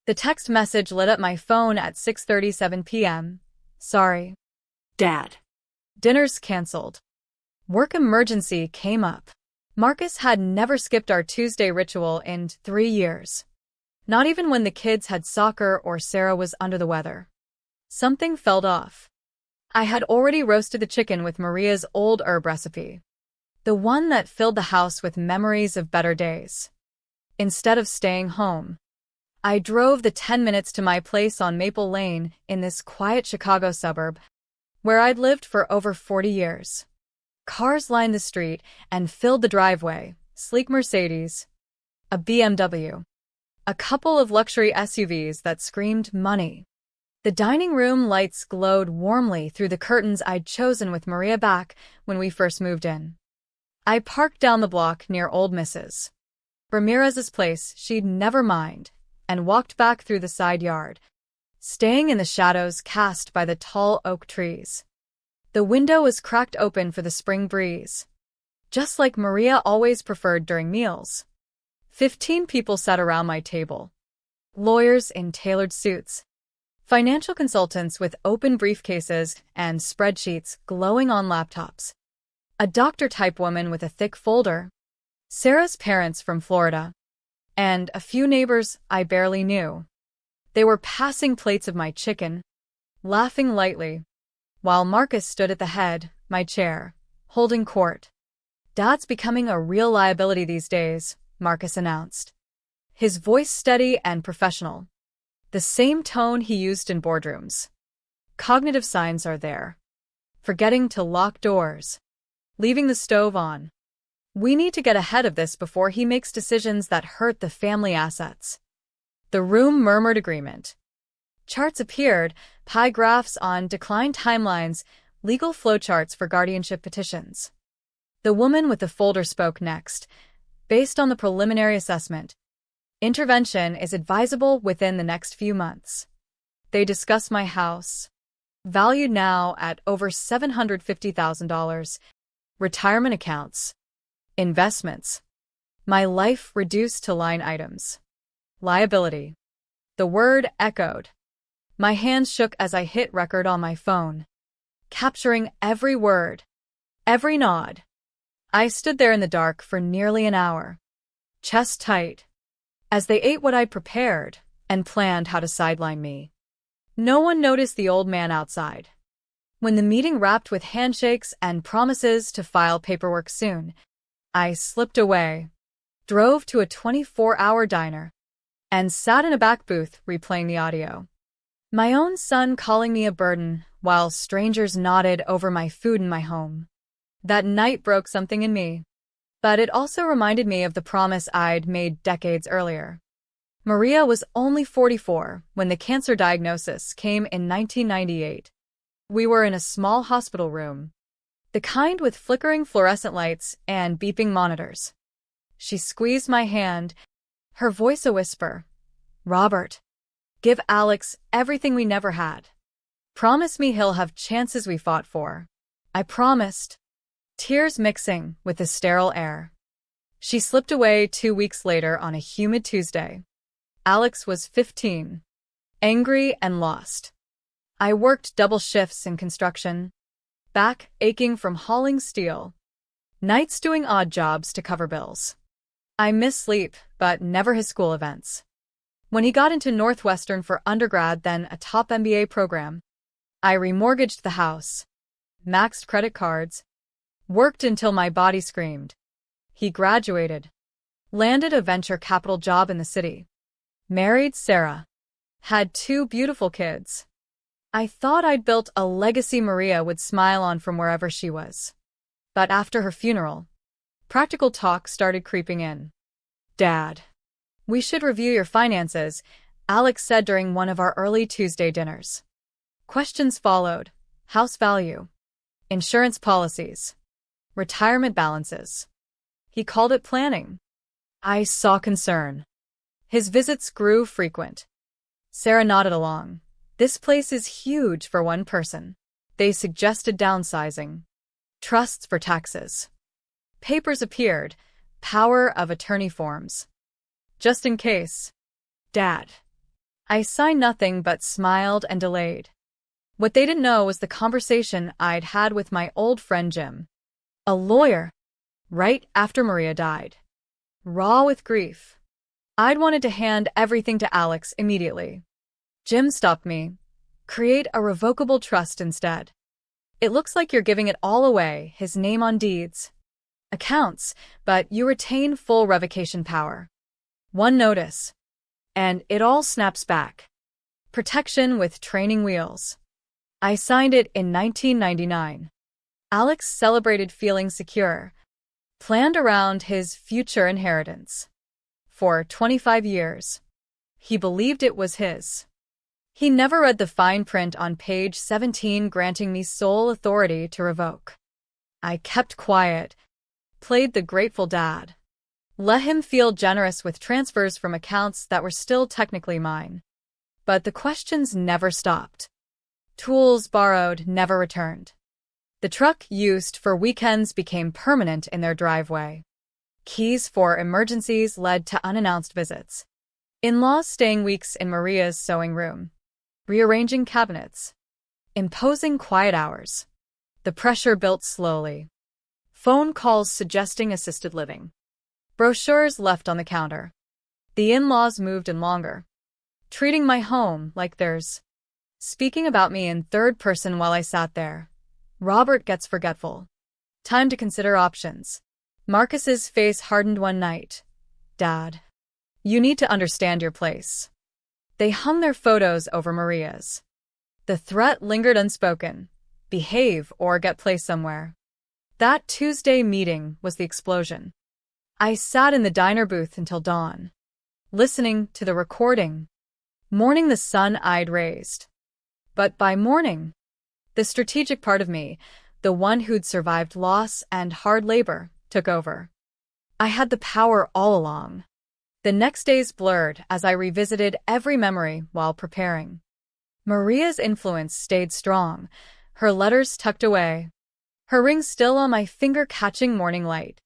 The text message lit up my phone at 6:37 p.m. Sorry. Dad. Dinner's canceled. Work emergency came up. Marcus had never skipped our Tuesday ritual in 3 years. Not even when the kids had soccer or Sarah was under the weather. Something felt off. I had already roasted the chicken with Maria's old herb recipe. The one that filled the house with memories of better days. Instead of staying home, I drove the 10 minutes to my place on Maple Lane in this quiet Chicago suburb, where I'd lived for over 40 years. Cars lined the street and filled the driveway, sleek Mercedes, a BMW, a couple of luxury SUVs that screamed money. The dining room lights glowed warmly through the curtains I'd chosen with Maria back when we first moved in. I parked down the block near old Mrs. Ramirez's place she'd never mind, and walked back through the side yard, staying in the shadows cast by the tall oak trees. The window was cracked open for the spring breeze, just like Maria always preferred during meals. 15 people sat around my table. Lawyers in tailored suits, financial consultants with open briefcases and spreadsheets glowing on laptops, a doctor-type woman with a thick folder, Sarah's parents from Florida, and a few neighbors I barely knew. They were passing plates of my chicken, laughing lightly, while Marcus stood at the head, my chair, holding court. "Dad's becoming a real liability these days," Marcus announced. His voice steady and professional. The same tone he used in boardrooms. Cognitive signs are there. Forgetting to lock doors. Leaving the stove on. We need to get ahead of this before he makes decisions that hurt the family assets. The room murmured agreement. Charts appeared, pie graphs on decline timelines, legal flowcharts for guardianship petitions. The woman with the folder spoke next. Based on the preliminary assessment, intervention is advisable within the next few months. They discussed my house, valued now at over $750,000, retirement accounts, investments. My life reduced to line items. Liability. The word echoed. My hands shook as I hit record on my phone, capturing every word, every nod. I stood there in the dark for nearly an hour, chest tight, as they ate what I'd prepared and planned how to sideline me. No one noticed the old man outside. When the meeting wrapped with handshakes and promises to file paperwork soon, I slipped away, drove to a 24-hour diner, and sat in a back booth replaying the audio. My own son calling me a burden while strangers nodded over my food in my home. That night broke something in me, but it also reminded me of the promise I'd made decades earlier. Maria was only 44 when the cancer diagnosis came in 1998. We were in a small hospital room, the kind with flickering fluorescent lights and beeping monitors. She squeezed my hand, her voice a whisper. "Robert, give Alex everything we never had. Promise me he'll have chances we fought for." I promised, tears mixing with the sterile air. She slipped away 2 weeks later on a humid Tuesday. Alex was 15, angry and lost. I worked double shifts in construction, back aching from hauling steel, nights doing odd jobs to cover bills. I missed sleep, but never his school events. When he got into Northwestern for undergrad, then a top MBA program, I remortgaged the house, maxed credit cards, worked until my body screamed. He graduated, landed a venture capital job in the city, married Sarah, had 2 beautiful kids. I thought I'd built a legacy Maria would smile on from wherever she was. But after her funeral, practical talk started creeping in. "Dad, we should review your finances," Alex said during one of our early Tuesday dinners. Questions followed: house value, insurance policies, retirement balances. He called it planning. I saw concern. His visits grew frequent. Sarah nodded along. "This place is huge for one person." They suggested downsizing. Trusts for taxes. Papers appeared, power of attorney forms. "Just in case." "Dad, I signed nothing but smiled and delayed. What they didn't know was the conversation I'd had with my old friend Jim, a lawyer, right after Maria died. Raw with grief. I'd wanted to hand everything to Alex immediately. Jim stopped me. Create a revocable trust instead. It looks like you're giving it all away, his name on deeds, accounts, but you retain full revocation power. One notice. And it all snaps back. Protection with training wheels. I signed it in 1999. Alex celebrated feeling secure, planned around his future inheritance. For 25 years, he believed it was his. He never read the fine print on page 17 granting me sole authority to revoke. I kept quiet, played the Grateful Dad. Let him feel generous with transfers from accounts that were still technically mine. But the questions never stopped. Tools borrowed never returned. The truck used for weekends became permanent in their driveway. Keys for emergencies led to unannounced visits. In-laws staying weeks in Maria's sewing room. Rearranging cabinets. Imposing quiet hours. The pressure built slowly. Phone calls suggesting assisted living. Brochures left on the counter. The in-laws moved in longer. Treating my home like theirs. Speaking about me in third person while I sat there. Robert gets forgetful. Time to consider options. Marcus's face hardened one night. Dad, you need to understand your place. They hung their photos over Maria's. The threat lingered unspoken. Behave or get placed somewhere. That Tuesday meeting was the explosion. I sat in the diner booth until dawn, listening to the recording, mourning the son I'd raised. But by morning, the strategic part of me, the one who'd survived loss and hard labor, took over. I had the power all along. The next days blurred as I revisited every memory while preparing. Maria's influence stayed strong, her letters tucked away, her ring still on my finger catching morning light.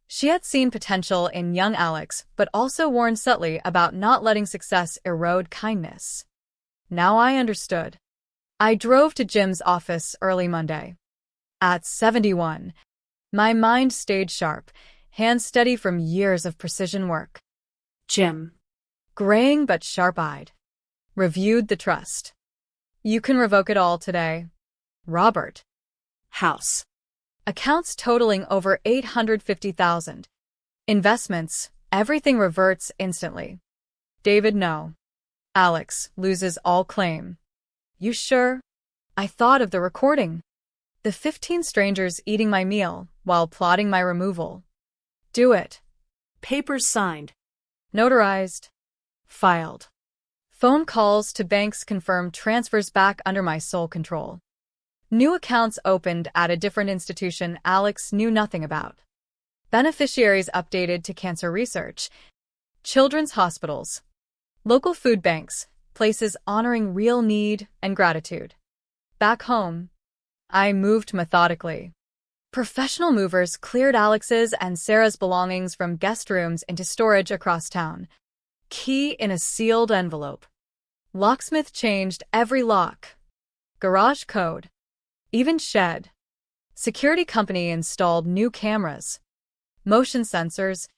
She had seen potential in young Alex, but also warned subtly about not letting success erode kindness. Now I understood. I drove to Jim's office early Monday. At 71, my mind stayed sharp, hands steady from years of precision work. Jim. Graying but sharp-eyed. Reviewed the trust. You can revoke it all today. Robert. House. Accounts totaling over $850,000. Investments, everything reverts instantly. David, no. Alex loses all claim. You sure? I thought of the recording. The 15 strangers eating my meal while plotting my removal. Do it. Papers signed. Notarized. Filed. Phone calls to banks confirmed transfers back under my sole control. New accounts opened at a different institution Alex knew nothing about. Beneficiaries updated to cancer research, children's hospitals, local food banks, places honoring real need and gratitude. Back home, I moved methodically. Professional movers cleared Alex's and Sarah's belongings from guest rooms into storage across town. Key in a sealed envelope. Locksmith changed every lock. Garage code. Even shed. Security company installed new cameras. Motion sensors.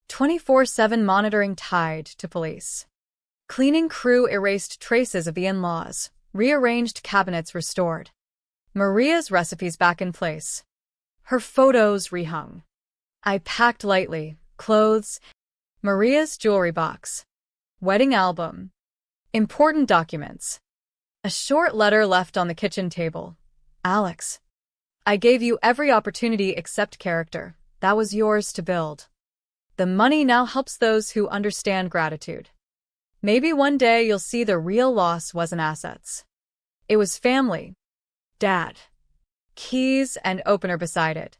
24/7 monitoring tied to police. Cleaning crew erased traces of the in-laws. Rearranged cabinets restored. Maria's recipes back in place. Her photos rehung. I packed lightly. Clothes. Maria's jewelry box. Wedding album. Important documents. A short letter left on the kitchen table. Alex, I gave you every opportunity except character. That was yours to build. The money now helps those who understand gratitude. Maybe one day you'll see the real loss wasn't assets. It was family. Dad. Keys and opener beside it.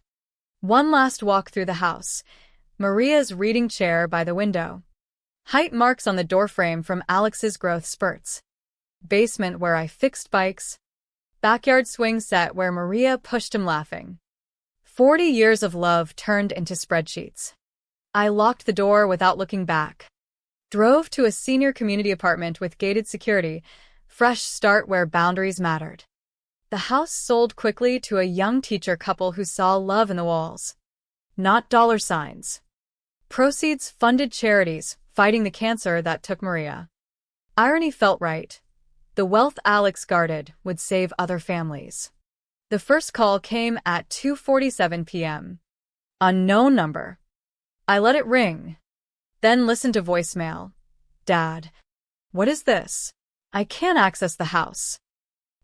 One last walk through the house. Maria's reading chair by the window. Height marks on the doorframe from Alex's growth spurts. Basement where I fixed bikes. Backyard swing set where Maria pushed him laughing. 40 years of love turned into spreadsheets. I locked the door without looking back. Drove to a senior community apartment with gated security, fresh start where boundaries mattered. The house sold quickly to a young teacher couple who saw love in the walls, not dollar signs. Proceeds funded charities fighting the cancer that took Maria. Irony felt right. The wealth Alex guarded would save other families. The first call came at 2:47 p.m. Unknown number. I let it ring, then listened to voicemail. Dad, what is this? I can't access the house.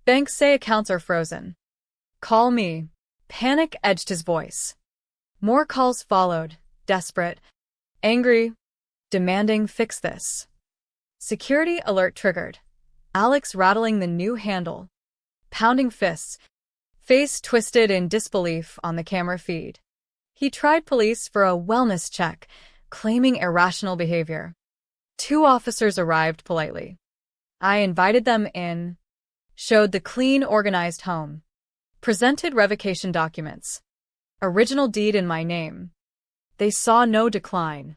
Banks say accounts are frozen. Call me. Panic edged his voice. More calls followed, desperate, angry, demanding fix this. Security alert triggered. Alex rattling the new handle, pounding fists, face twisted in disbelief on the camera feed. He tried police for a wellness check, claiming irrational behavior. 2 officers arrived politely. I invited them in, showed the clean, organized home, presented revocation documents, original deed in my name. They saw no decline,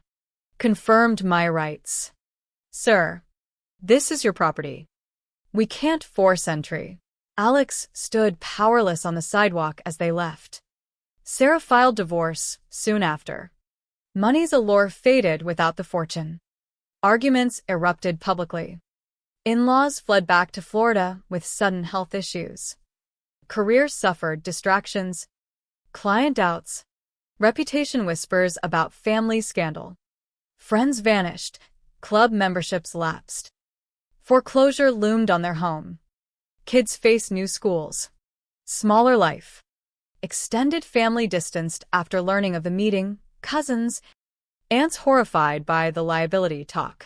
confirmed my rights. Sir, this is your property. We can't force entry. Alex stood powerless on the sidewalk as they left. Sarah filed divorce soon after. Money's allure faded without the fortune. Arguments erupted publicly. In-laws fled back to Florida with sudden health issues. Career suffered distractions, client doubts, reputation whispers about family scandal. Friends vanished, club memberships lapsed. Foreclosure loomed on their home. Kids faced new schools. Smaller life. Extended family distanced after learning of the meeting, cousins, aunts horrified by the liability talk.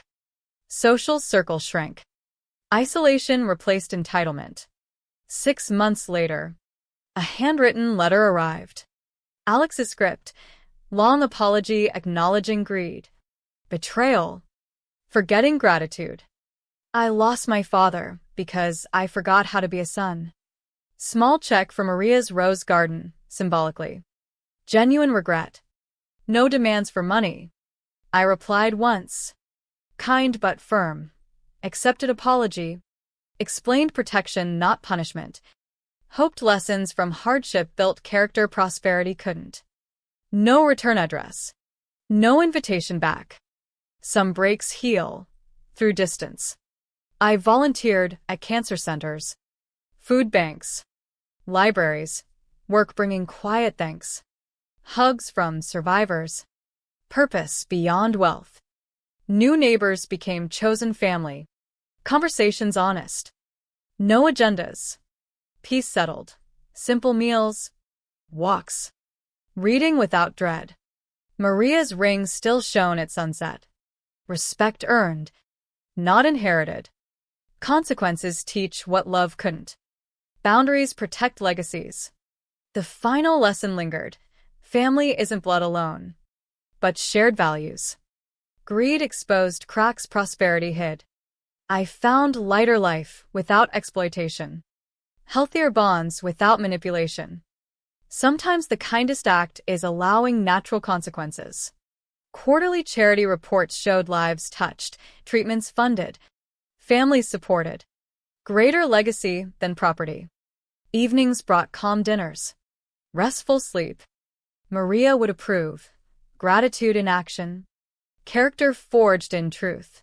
Social circle shrank. Isolation replaced entitlement. 6 months later, a handwritten letter arrived. Alex's script, long apology acknowledging greed, betrayal, forgetting gratitude. I lost my father because I forgot how to be a son. Small check for Maria's rose garden, symbolically. Genuine regret. No demands for money. I replied once. Kind but firm. Accepted apology. Explained protection, not punishment. Hoped lessons from hardship built character prosperity couldn't. No return address. No invitation back. Some breaks heal through distance. I volunteered at cancer centers, food banks, libraries, work bringing quiet thanks, hugs from survivors, purpose beyond wealth. New neighbors became chosen family, conversations honest, no agendas, peace settled, simple meals, walks, reading without dread. Maria's ring still shone at sunset. Respect earned, not inherited. Consequences teach what love couldn't. Boundaries protect legacies. The final lesson lingered. Family isn't blood alone, but shared values. Greed exposed cracks prosperity hid. I found lighter life without exploitation. Healthier bonds without manipulation. Sometimes the kindest act is allowing natural consequences. Quarterly charity reports showed lives touched, treatments funded, families supported. Greater legacy than property. Evenings brought calm dinners. Restful sleep. Maria would approve. Gratitude in action. Character forged in truth.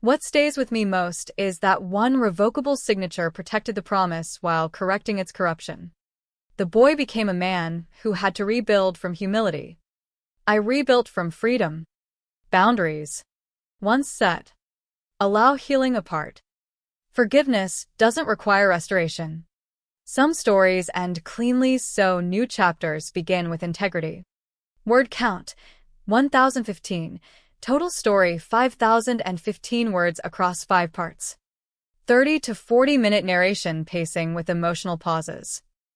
What stays with me most is that one revocable signature protected the promise while correcting its corruption. The boy became a man who had to rebuild from humility. I rebuilt from freedom. Boundaries. Once set. Allow healing apart. Forgiveness doesn't require restoration. Some stories end cleanly, so new chapters begin with integrity. Word count, 1,015. Total story, 5,015 words across 5 parts. 30 to 40-minute narration pacing with emotional pauses.